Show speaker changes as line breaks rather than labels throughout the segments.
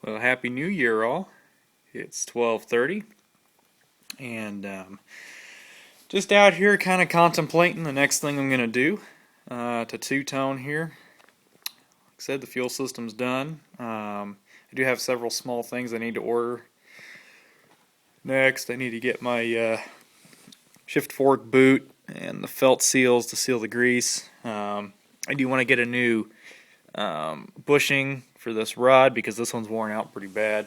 Well, Happy New Year, all. It's 12:30, and just out here kind of contemplating the next thing I'm going to do to two-tone here. Like I said, the fuel system's done. I do have several small things I need to order. Next, I need to get my shift fork boot and the felt seals to seal the grease. I do want to get a new bushing for this rod because this one's worn out pretty bad.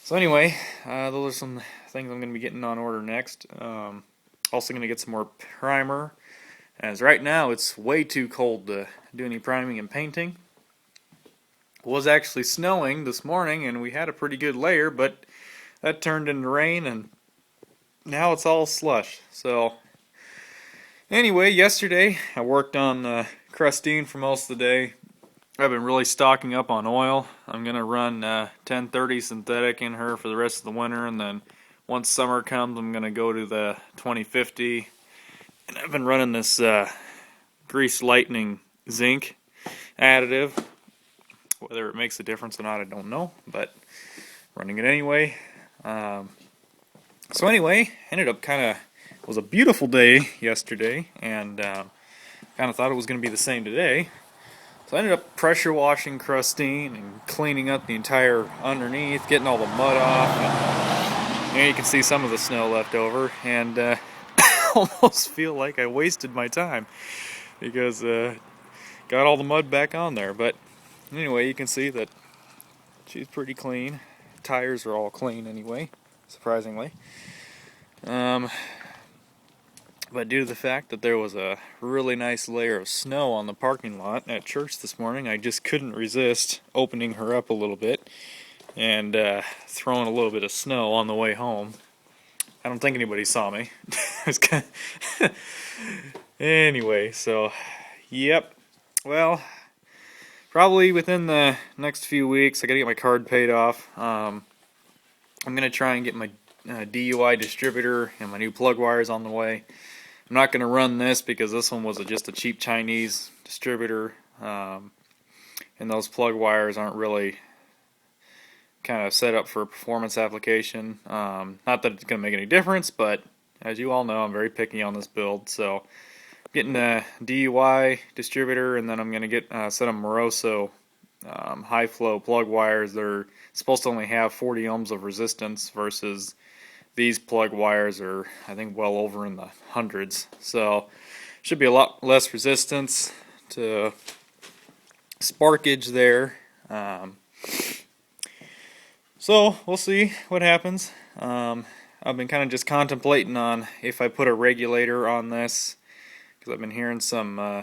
So anyway, those are some things I'm going to be getting on order next. Also going to get some more primer, as right now it's way too cold to do any priming and painting. It was actually snowing this morning and we had a pretty good layer, but that turned into rain and now it's all slush. So anyway, yesterday I worked on Crustine for most of the day. I've been really stocking up on oil. I'm going to run 1030 synthetic in her for the rest of the winter, and then once summer comes I'm going to go to the 2050. And I've been running this grease lightening zinc additive. Whether it makes a difference or not I don't know, but running it anyway. So anyway, ended up it was a beautiful day yesterday, and kind of thought it was going to be the same today. So I ended up pressure washing Crustine and cleaning up the entire underneath, getting all the mud off. And you can see some of the snow left over, and I almost feel like I wasted my time because got all the mud back on there. But anyway, you can see that she's pretty clean. Tires are all clean anyway, surprisingly. But due to the fact that there was a really nice layer of snow on the parking lot at church this morning, I just couldn't resist opening her up a little bit and throwing a little bit of snow on the way home. I don't think anybody saw me. Anyway, so, yep. Well, probably within the next few weeks, I gotta get my card paid off. I'm gonna try and get my DUI distributor and my new plug wires on the way. I'm not going to run this because this one was just a cheap Chinese distributor, and those plug wires aren't really kind of set up for a performance application. Not that it's going to make any difference, but as you all know, I'm very picky on this build. So I'm getting a DUI distributor, and then I'm going to get a set of Moroso high flow plug wires. They're supposed to only have 40 ohms of resistance versus these plug wires are, I think, well over in the hundreds. So should be a lot less resistance to sparkage there. So we'll see what happens. I've been kind of just contemplating on if I put a regulator on this, because I've been hearing some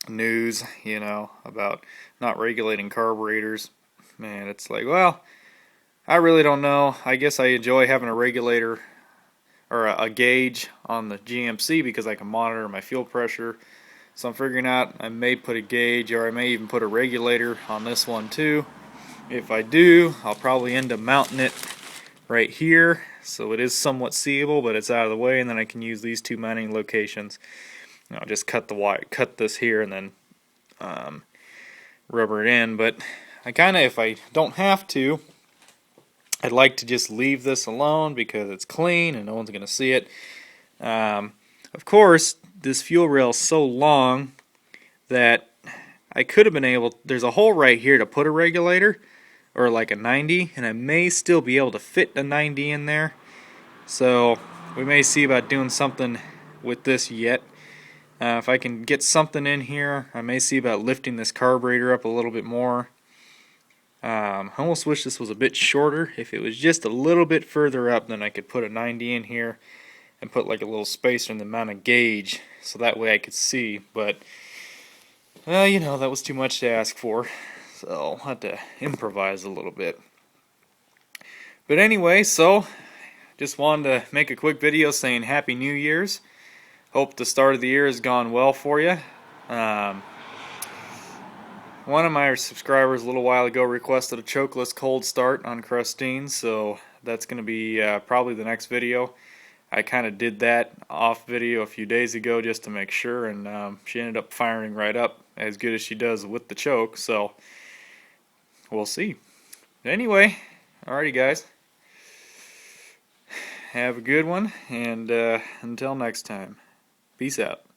news, about not regulating carburetors. Man, it's like, well, I really don't know. I guess I enjoy having a regulator or a gauge on the GMC because I can monitor my fuel pressure. So I'm figuring out I may put a gauge, or I may even put a regulator on this one too. If I do, I'll probably end up mounting it right here, so it is somewhat seeable, but it's out of the way, and then I can use these two mounting locations. I'll just cut the wire, cut this here, and then rubber it in. But if I don't have to, I'd like to just leave this alone because it's clean and no one's going to see it. Of course, this fuel rail is so long that I could have been able, there's a hole right here to put a regulator, or like a 90, and I may still be able to fit a 90 in there. So we may see about doing something with this yet. If I can get something in here, I may see about lifting this carburetor up a little bit more. I almost wish this was a bit shorter. If it was just a little bit further up, then I could put a 90 in here and put like a little spacer in the amount of gauge, so that way I could see. But that was too much to ask for, so I'll have to improvise a little bit. But anyway, so just wanted to make a quick video saying Happy New Year's. Hope the start of the year has gone well for you. One of my subscribers a little while ago requested a chokeless cold start on Crustine, so that's going to be probably the next video. I kind of did that off video a few days ago just to make sure, and she ended up firing right up as good as she does with the choke. So we'll see. Anyway, alrighty guys. Have a good one, and until next time, peace out.